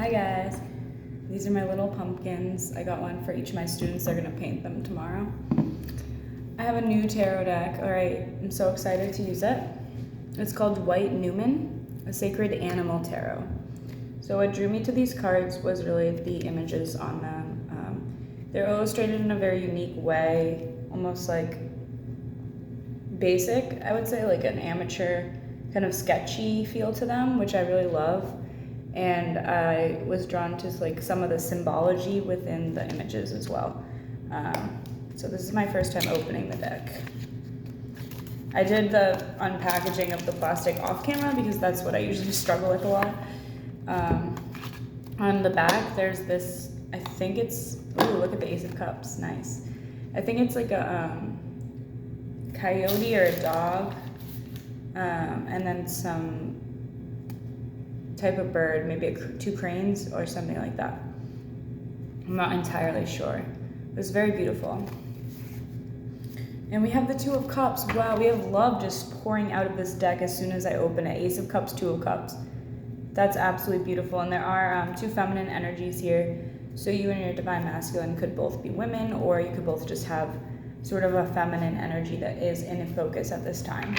Hi guys, these are my little pumpkins. I got one for each of my students. They're gonna paint them tomorrow. I have a new tarot deck. Alright, I'm so excited to use it. It's called White Newman, a Sacred Animal Tarot. So what drew me to these cards was really the images on them. They're illustrated in a very unique way, almost like basic, I would say, like an amateur kind of sketchy feel to them, which I really love. And I was drawn to like some of the symbology within the images as well. So this is my first time opening the deck. I did the unpackaging of the plastic off camera because that's what I usually struggle with a lot. On the back, there's this, I think it's, ooh, look at the Ace of Cups, nice. I think it's like a coyote or a dog, and then some type of bird, maybe two cranes or something like that. I'm not entirely sure. It was very beautiful. And we have the Two of Cups. Wow, we have love just pouring out of this deck as soon as I open it. Ace of Cups, Two of Cups. That's absolutely beautiful. And there are two feminine energies here. So you and your divine masculine could both be women, or you could both just have sort of a feminine energy that is in focus at this time.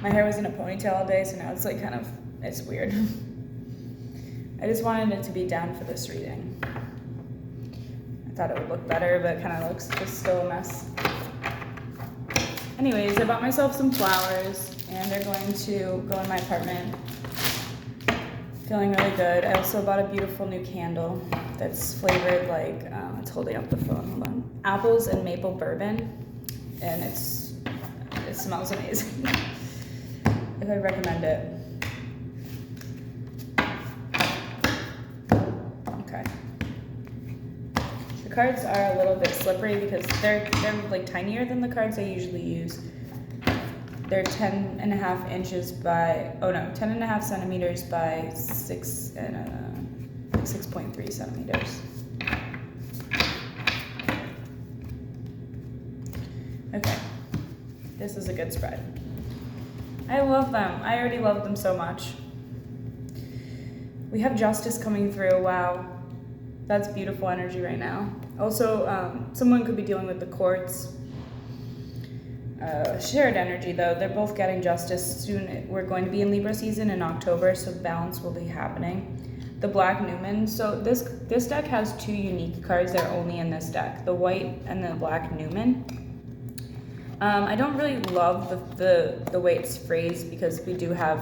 My hair was in a ponytail all day, so now it's like kind of, it's weird. I just wanted it to be down for this reading. I thought it would look better, but it kind of looks just still a mess. Anyways, I bought myself some flowers, and they're going to go in my apartment. Feeling really good. I also bought a beautiful new candle that's flavored like, it's holding up the phone, hold on. Apples and maple bourbon, and it smells amazing. If I'd recommend it. Okay. The cards are a little bit slippery because they're like tinier than the cards I usually use. They're 10.5 inches by, 10.5 centimeters by 6.3 centimeters. Okay, this is a good spread. I love them. I already love them so much. We have justice coming through. Wow. That's beautiful energy right now. Also, someone could be dealing with the courts. Shared energy, though. They're both getting justice soon. We're going to be in Libra season in October, so balance will be happening. The Black Newman. So this deck has two unique cards that are only in this deck. The White and the Black Newman. I don't really love the way it's phrased because we do have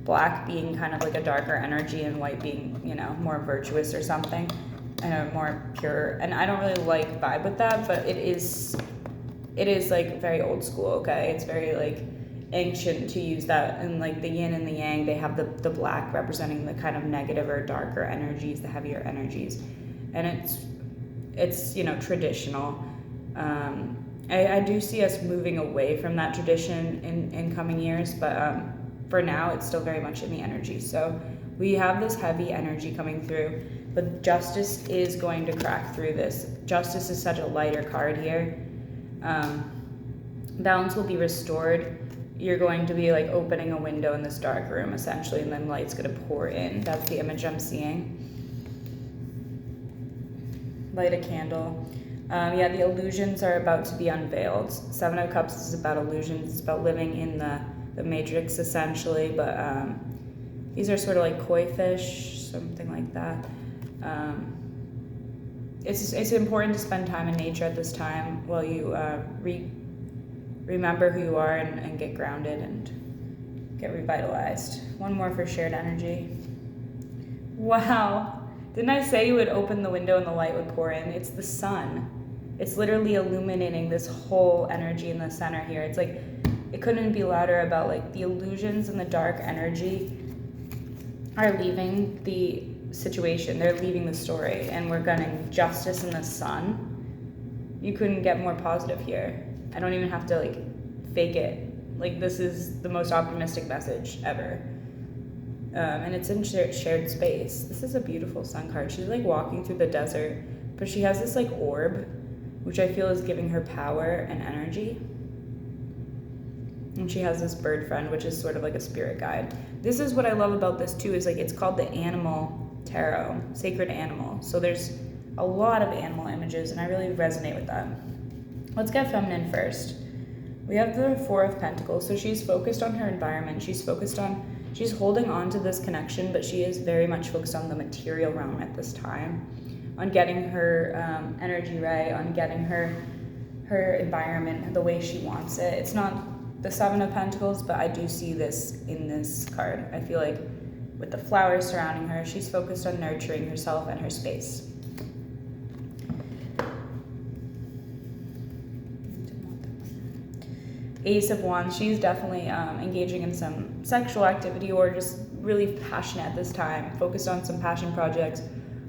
black being kind of like a darker energy and white being, you know, more virtuous or something, and more pure. And I don't really like vibe with that, but it is like very old school, okay? It's very like ancient to use that. And like the yin and the yang, they have the black representing the kind of negative or darker energies, the heavier energies. And it's you know, traditional. I do see us moving away from that tradition in coming years, but for now, it's still very much in the energy. So we have this heavy energy coming through, but justice is going to crack through this. Justice is such a lighter card here. Balance will be restored. You're going to be like opening a window in this dark room, essentially, and then light's going to pour in. That's the image I'm seeing. Light a candle. Yeah, the illusions are about to be unveiled. Seven of Cups is about illusions. It's about living in the matrix, essentially. But these are sort of like koi fish, something like that. It's important to spend time in nature at this time while you remember who you are and get grounded and get revitalized. One more for shared energy. Wow. Didn't I say you would open the window and the light would pour in? It's the sun. It's literally illuminating this whole energy in the center here. It's like, it couldn't be louder about like the illusions and the dark energy are leaving the situation. They're leaving the story, and we're getting justice in the sun. You couldn't get more positive here. I don't even have to like fake it. Like, this is the most optimistic message ever. And it's in shared space. This is a beautiful sun card. She's like walking through the desert, but she has this like orb, which I feel is giving her power and energy. And she has this bird friend, which is sort of like a spirit guide. This is what I love about this too, is like it's called the Animal Tarot, Sacred Animal. So there's a lot of animal images, and I really resonate with that. Let's get feminine first. We have the Four of Pentacles. So she's focused on her environment. She's holding on to this connection, but she is very much focused on the material realm at this time, on getting her energy right, on getting her environment the way she wants it. It's not the Seven of Pentacles, but I do see this in this card. I feel like with the flowers surrounding her, she's focused on nurturing herself and her space. Ace of Wands, she's definitely engaging in some sexual activity or just really passionate at this time, focused on some passion projects,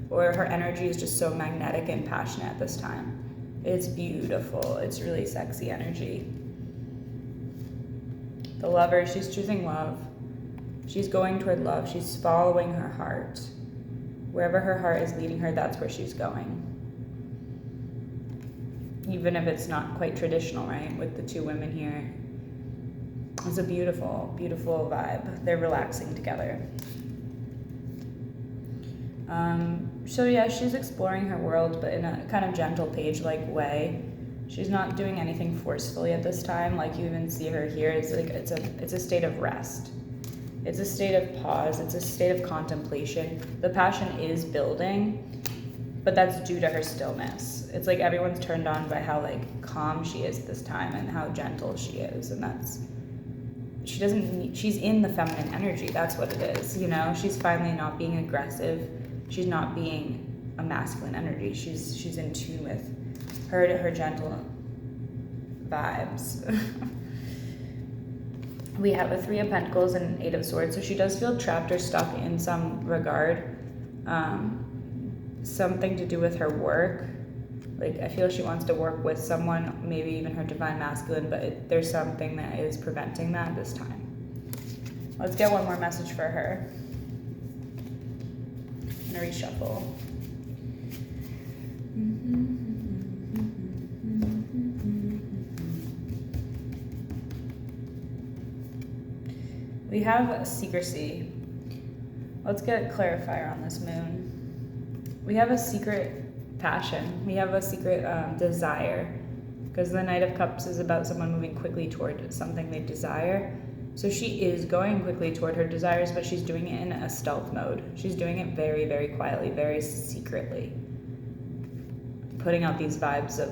or her energy is just so magnetic and passionate at this time. It's beautiful. It's really sexy energy. The Lover, she's choosing love. She's going toward love. She's following her heart. Wherever her heart is leading her, that's where she's going. Even if it's not quite traditional, right? With the two women here. It's a beautiful, beautiful vibe. They're relaxing together. So yeah, she's exploring her world, but in a kind of gentle page-like way. She's not doing anything forcefully at this time. Like you even see her here. It's like it's a state of rest. It's a state of pause. It's a state of contemplation. The passion is building, but that's due to her stillness. It's like everyone's turned on by how like calm she is this time and how gentle she is, and she's in the feminine energy. That's what it is, you know. She's finally not being aggressive. She's not being a masculine energy. She's in tune with her gentle vibes. We have a Three of Pentacles and an Eight of Swords, so she does feel trapped or stuck in some regard. Something to do with her work. Like I feel she wants to work with someone, maybe even her divine masculine, but there's something that is preventing that this time. Let's get one more message for her. I'm gonna reshuffle. We have secrecy. Let's get a clarifier on this moon. We have a secret passion. We have a secret desire, because the Knight of Cups is about someone moving quickly toward something they desire. So she is going quickly toward her desires, but she's doing it in a stealth mode. She's doing it very, very quietly, very secretly, putting out these vibes of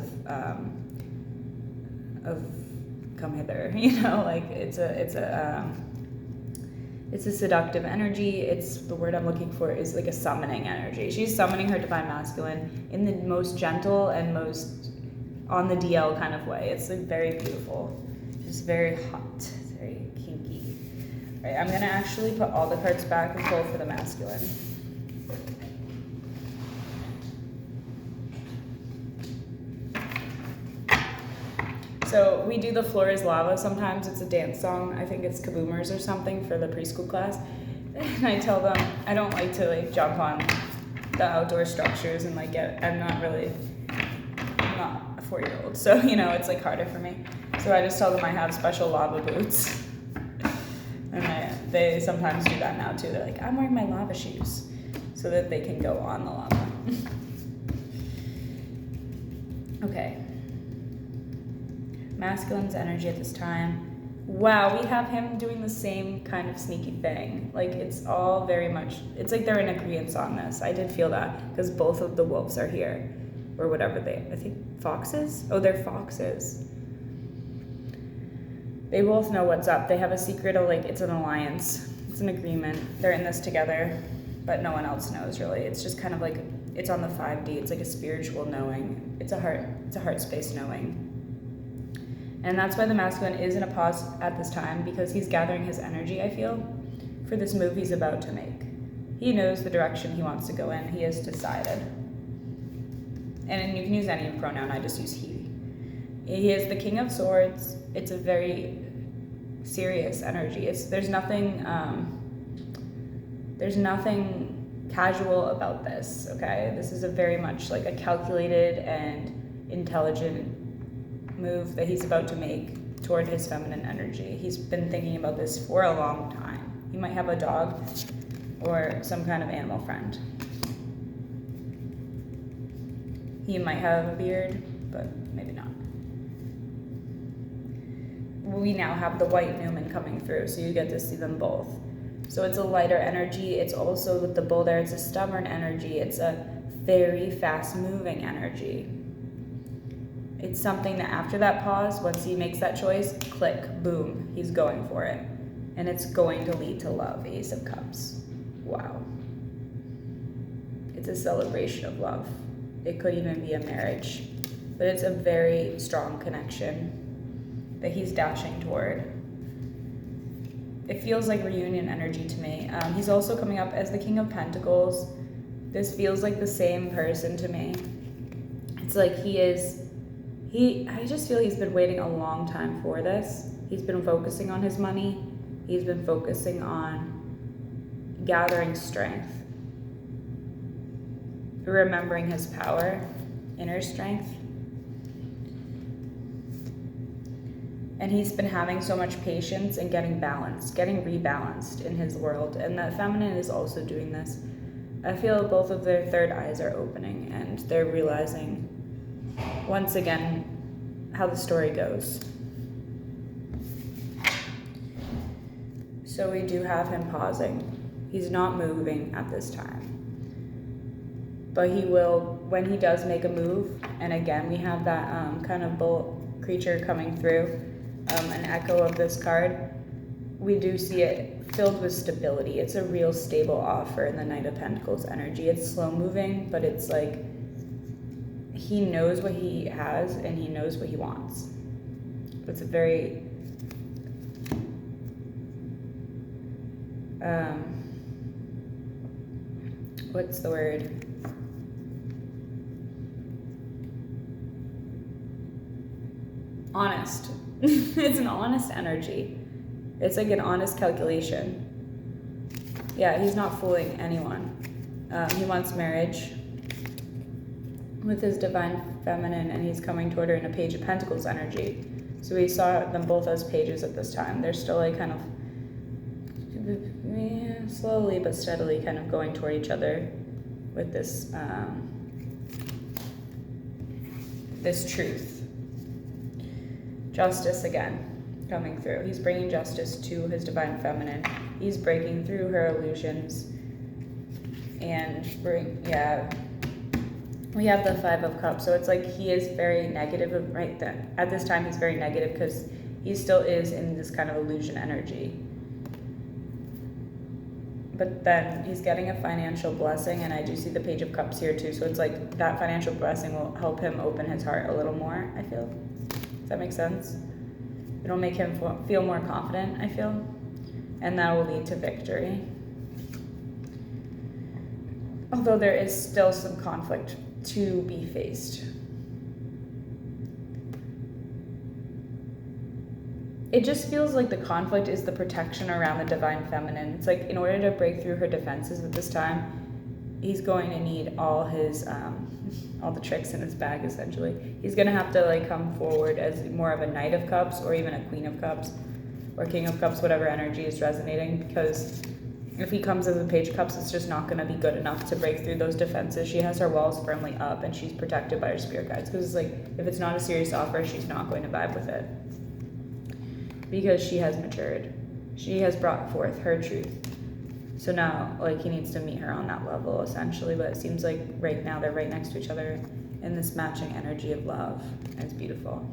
come hither. You know, like it's a seductive energy. It's the word I'm looking for is like a summoning energy. She's summoning her divine masculine in the most gentle and most on the DL kind of way. It's like very beautiful, just very hot, very kinky. All right, I'm gonna actually put all the cards back and pull for the masculine. So we do the Floor is Lava sometimes. It's a dance song. I think it's Kaboomers or something for the preschool class. And I tell them I don't like to like jump on the outdoor structures and like I'm not a 4-year-old. So, you know, it's like harder for me. So I just tell them I have special lava boots. And they sometimes do that now too. They're like, I'm wearing my lava shoes so that they can go on the lava. Okay. Masculine's energy at this time. Wow, we have him doing the same kind of sneaky thing. Like it's all very much, it's like they're in agreement on this. I did feel that because both of the wolves are here, or whatever I think foxes? Oh, they're foxes. They both know what's up. They have a secret of like, it's an alliance. It's an agreement. They're in this together, but no one else knows really. It's just kind of like, it's on the 5D. It's like a spiritual knowing. It's a heart space knowing. And that's why the masculine is in a pause at this time, because he's gathering his energy, I feel, for this move he's about to make. He knows the direction he wants to go in. He has decided. And you can use any pronoun, I just use he. He is the King of Swords. It's a very serious energy. There's nothing casual about this, okay? This is a very much like a calculated and intelligent move that he's about to make toward his feminine energy. He's been thinking about this for a long time. He might have a dog or some kind of animal friend. He might have a beard, but maybe not. We now have the white Newman coming through, so you get to see them both. So it's a lighter energy. It's also with the bull there, it's a stubborn energy. It's a very fast moving energy. It's something that after that pause, once he makes that choice, click, boom, he's going for it. And it's going to lead to love, Ace of Cups. Wow. It's a celebration of love. It could even be a marriage, but it's a very strong connection that he's dashing toward. It feels like reunion energy to me. He's also coming up as the King of Pentacles. This feels like the same person to me. It's like I just feel he's been waiting a long time for this. He's been focusing on his money. He's been focusing on gathering strength, remembering his power, inner strength. And he's been having so much patience and getting balanced, getting rebalanced in his world. And the feminine is also doing this. I feel both of their third eyes are opening and they're realizing once again how the story goes. So we do have him pausing. He's not moving at this time. But he will, when he does make a move, and again we have that kind of bull creature coming through, an echo of this card, we do see it filled with stability. It's a real stable offer in the Knight of Pentacles energy. It's slow moving, but it's like he knows what he has and he knows what he wants. It's a very what's the word? Honest. It's an honest energy. It's like an honest calculation. Yeah, he's not fooling anyone. He wants marriage with his divine feminine, and he's coming toward her in a Page of Pentacles energy. So we saw them both as pages at this time. They're still like kind of slowly but steadily kind of going toward each other with this this truth. Justice again coming through. He's bringing justice to his divine feminine. He's breaking through her illusions and we have the Five of Cups. So it's like he is very negative right then. At this time he's very negative because he still is in this kind of illusion energy. But then he's getting a financial blessing, and I do see the Page of Cups here too. So it's like that financial blessing will help him open his heart a little more, I feel. Does that make sense? It'll make him feel more confident, I feel. And that will lead to victory. Although there is still some conflict to be faced. It just feels like the conflict is the protection around the divine feminine. It's like in order to break through her defenses at this time, he's going to need all his all the tricks in his bag, essentially. He's gonna have to like come forward as more of a Knight of Cups or even a Queen of Cups or King of Cups, whatever energy is resonating, because if he comes as a Page of Cups, it's just not gonna be good enough to break through those defenses. She has her walls firmly up and she's protected by her spirit guides, because it's like if it's not a serious offer, she's not going to vibe with it. Because she has matured. She has brought forth her truth. So now, like, he needs to meet her on that level, essentially. But it seems like right now they're right next to each other in this matching energy of love. And it's beautiful.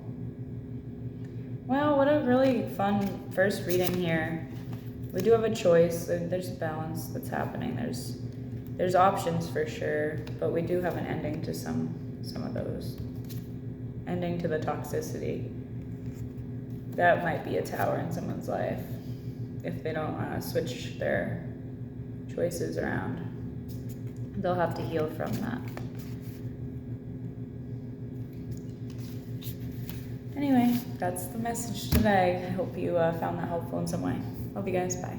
Wow, what a really fun first reading here. We do have a choice. There's balance that's happening. There's options for sure. But we do have an ending to some of those. Ending to the toxicity. That might be a tower in someone's life if they don't switch their choices around. They'll have to heal from that. Anyway, that's the message today. I hope you found that helpful in some way. Love you guys. Bye.